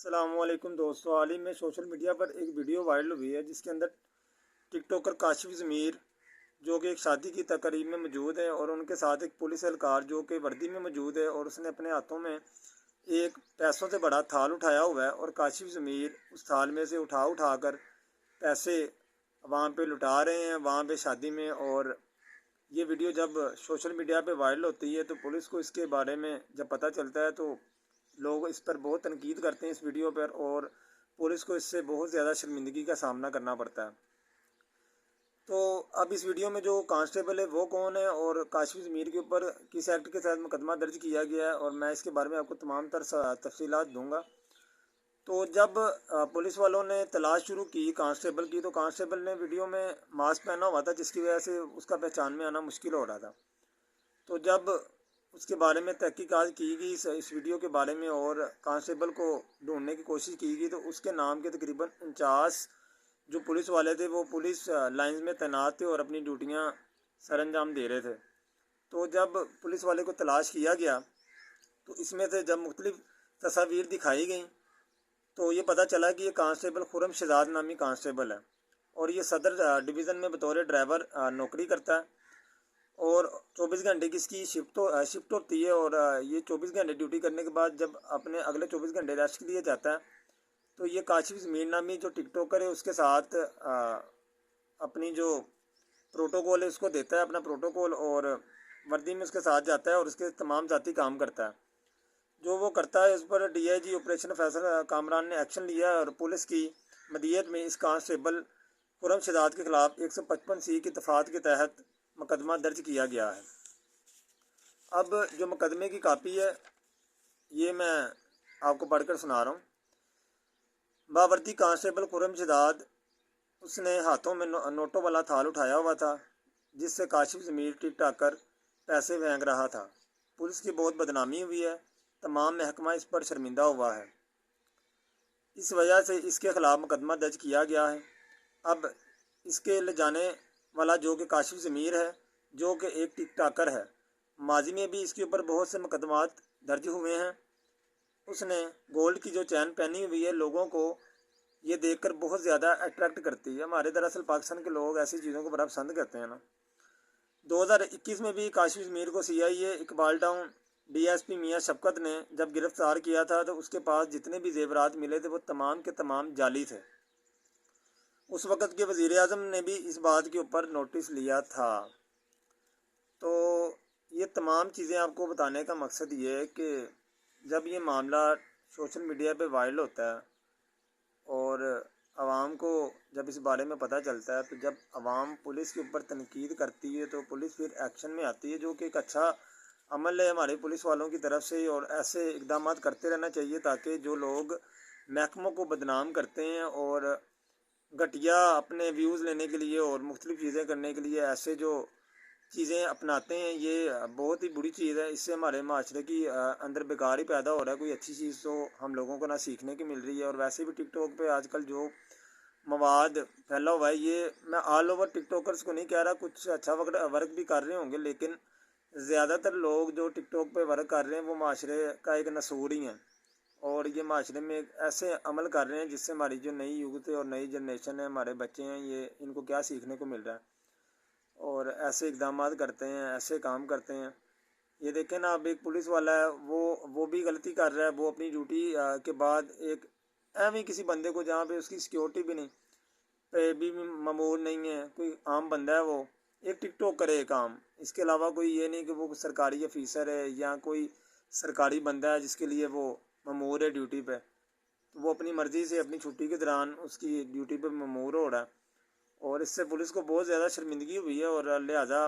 السلام علیکم دوستو، حال ہی میں سوشل میڈیا پر ایک ویڈیو وائرل ہوئی ہے جس کے اندر ٹک ٹاکر کاشف ضمیر جو کہ ایک شادی کی تقریب میں موجود ہے اور ان کے ساتھ ایک پولیس اہلکار جو کہ وردی میں موجود ہے، اور اس نے اپنے ہاتھوں میں ایک پیسوں سے بڑا تھال اٹھایا ہوا ہے اور کاشف ضمیر اس تھال میں سے اٹھا کر پیسے وہاں پہ لٹا رہے ہیں وہاں پہ شادی میں۔ اور یہ ویڈیو جب سوشل میڈیا پہ وائرل ہوتی ہے تو پولیس کو اس کے بارے میں جب پتہ چلتا ہے تو لوگ اس پر بہت تنقید کرتے ہیں اس ویڈیو پر، اور پولیس کو اس سے بہت زیادہ شرمندگی کا سامنا کرنا پڑتا ہے۔ تو اب اس ویڈیو میں جو کانسٹیبل ہے وہ کون ہے اور کاشف ضمیر کے اوپر کس ایکٹ کے تحت مقدمہ درج کیا گیا ہے، اور میں اس کے بارے میں آپ کو تمام تر تفصیلات دوں گا۔ تو جب پولیس والوں نے تلاش شروع کی کانسٹیبل کی، تو کانسٹیبل نے ویڈیو میں ماسک پہنا ہوا تھا جس کی وجہ سے اس کا پہچان میں آنا مشکل ہو رہا تھا۔ تو جب اس کے بارے میں تحقیقات کی گئی اس ویڈیو کے بارے میں اور کانسٹیبل کو ڈھونڈنے کی کوشش کی گئی، تو اس کے نام کے تقریباً 49 جو پولیس والے تھے وہ پولیس لائنز میں تعینات تھے اور اپنی ڈیوٹیاں سر انجام دے رہے تھے۔ تو جب پولیس والے کو تلاش کیا گیا تو اس میں سے جب مختلف تصاویر دکھائی گئیں تو یہ پتہ چلا کہ یہ کانسٹیبل خرم شہزاد نامی کانسٹیبل ہے، اور یہ صدر ڈویژن میں بطور ڈرائیور نوکری کرتا ہے، اور 24 گھنٹے کی اس کی شفٹ ہوتی ہے، اور یہ 24 گھنٹے ڈیوٹی کرنے کے بعد جب اپنے اگلے 24 گھنٹے ریسٹ کے لیے جاتا ہے تو یہ کاشف ضمیر نامی جو ٹک ٹاکر ہے اس کے ساتھ اپنی جو پروٹوکول ہے اس کو دیتا ہے اپنا پروٹوکول، اور وردی میں اس کے ساتھ جاتا ہے اور اس کے تمام ذاتی کام کرتا ہے۔ جو وہ کرتا ہے اس پر D I G operation Faisal Kamran نے ایکشن لیا ہے، اور پولیس کی مدیت میں اس کانسٹیبل خرم شہزاد کے خلاف 155C کی دفعات کے تحت مقدمہ درج کیا گیا ہے۔ اب جو مقدمے کی کاپی ہے یہ میں آپ کو پڑھ کر سنا رہا ہوں۔ باوردی کانسٹیبل خرم شہزاد، اس نے ہاتھوں میں نوٹوں والا تھال اٹھایا ہوا تھا جس سے کاشف ضمیر ٹک ٹاک کر پیسے پھینک رہا تھا۔ پولیس کی بہت بدنامی ہوئی ہے، تمام محکمہ اس پر شرمندہ ہوا ہے، اس وجہ سے اس کے خلاف مقدمہ درج کیا گیا ہے۔ اب اس کے لے جانے والا جو کہ کاشف ضمیر ہے جو کہ ایک ٹک ٹاکر ہے، ماضی میں بھی اس کے اوپر بہت سے مقدمات درج ہوئے ہیں۔ اس نے گولڈ کی جو چین پہنی ہوئی ہے لوگوں کو یہ دیکھ کر بہت زیادہ اٹریکٹ کرتی ہے۔ ہمارے دراصل پاکستان کے لوگ ایسی چیزوں کو بڑا پسند کرتے ہیں نا۔ 2021 میں بھی کاشف ضمیر کو CIA اقبال ٹاؤن DSP میاں شفقت نے جب گرفتار کیا تھا تو اس کے پاس جتنے بھی زیورات ملے تھے وہ تمام کے تمام جعلی تھے۔ اس وقت کے وزیر اعظم نے بھی اس بات کے اوپر نوٹس لیا تھا۔ تو یہ تمام چیزیں آپ کو بتانے کا مقصد یہ ہے کہ جب یہ معاملہ سوشل میڈیا پہ وائرل ہوتا ہے اور عوام کو جب اس بارے میں پتہ چلتا ہے، تو جب عوام پولیس کے اوپر تنقید کرتی ہے تو پولیس پھر ایکشن میں آتی ہے، جو کہ ایک اچھا عمل ہے ہمارے پولیس والوں کی طرف سے، اور ایسے اقدامات کرتے رہنا چاہیے تاکہ جو لوگ محکموں کو بدنام کرتے ہیں اور گھٹیا اپنے ویوز لینے کے لیے اور مختلف چیزیں کرنے کے لیے ایسے جو چیزیں اپناتے ہیں، یہ بہت ہی بری چیز ہے۔ اس سے ہمارے معاشرے کی اندر بیکار ہی پیدا ہو رہا ہے، کوئی اچھی چیز تو ہم لوگوں کو نہ سیکھنے کی مل رہی ہے۔ اور ویسے بھی ٹک ٹاک پہ آج کل جو مواد پھیلا ہوا ہے، یہ میں آل اوور ٹک ٹاکرز کو نہیں کہہ رہا، کچھ اچھا ورک بھی کر رہے ہوں گے، لیکن زیادہ تر لوگ جو ٹک ٹاک پہ ورک کر رہے ہیں وہ معاشرے کا ایک نسور ہی ہیں، اور یہ معاشرے میں ایسے عمل کر رہے ہیں جس سے ہماری جو نئی یوتھ ہے اور نئی جنریشن ہے، ہمارے بچے ہیں، یہ ان کو کیا سیکھنے کو مل رہا ہے، اور ایسے اقدامات کرتے ہیں، ایسے کام کرتے ہیں۔ یہ دیکھیں نا، اب ایک پولیس والا ہے وہ بھی غلطی کر رہا ہے، وہ اپنی ڈیوٹی کے بعد ایک ایویں کسی بندے کو جہاں پہ اس کی سیکیورٹی بھی نہیں، پہ بھی معمول نہیں ہے، کوئی عام بندہ ہے، وہ ایک ٹک ٹاک کرے کام، اس کے علاوہ کوئی یہ نہیں کہ وہ سرکاری افیسر ہے یا کوئی سرکاری بندہ ہے جس کے لیے وہ مامور ہے ڈیوٹی پہ، تو وہ اپنی مرضی سے اپنی چھٹی کے دوران اس کی ڈیوٹی پہ مامور ہو رہا ہے، اور اس سے پولیس کو بہت زیادہ شرمندگی ہوئی ہے۔ اور لہٰذا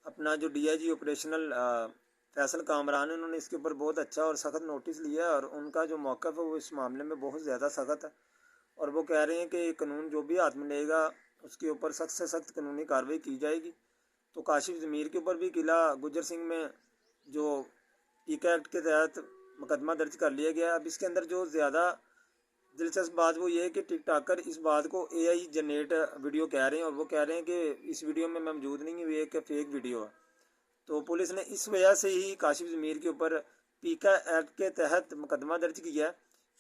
اپنا جو DIG آپریشنل فیصل کامران ہے، انہوں نے اس کے اوپر بہت اچھا اور سخت نوٹس لیا ہے، اور ان کا جو موقف ہے وہ اس معاملے میں بہت زیادہ سخت ہے، اور وہ کہہ رہے ہیں کہ قانون جو بھی ہاتھ میں لے گا اس کے اوپر سخت سے سخت قانونی کارروائی کی جائے گی۔ تو کاشف ضمیر کے اوپر بھی قلعہ گجر سنگھ میں جو پیکا ایکٹ کے تحت مقدمہ درج کر لیا گیا۔ اب اس کے اندر جو زیادہ دلچسپ بات وہ یہ ہے کہ ٹک ٹاکر اس بات کو AI جنریٹ ویڈیو کہہ رہے ہیں، اور وہ کہہ رہے ہیں کہ اس ویڈیو میں موجود نہیں ہوئی ہے کہ فیک ویڈیو ہے۔ تو پولیس نے اس وجہ سے ہی کاشف ضمیر کے اوپر پیکا ایکٹ کے تحت مقدمہ درج کیا ہے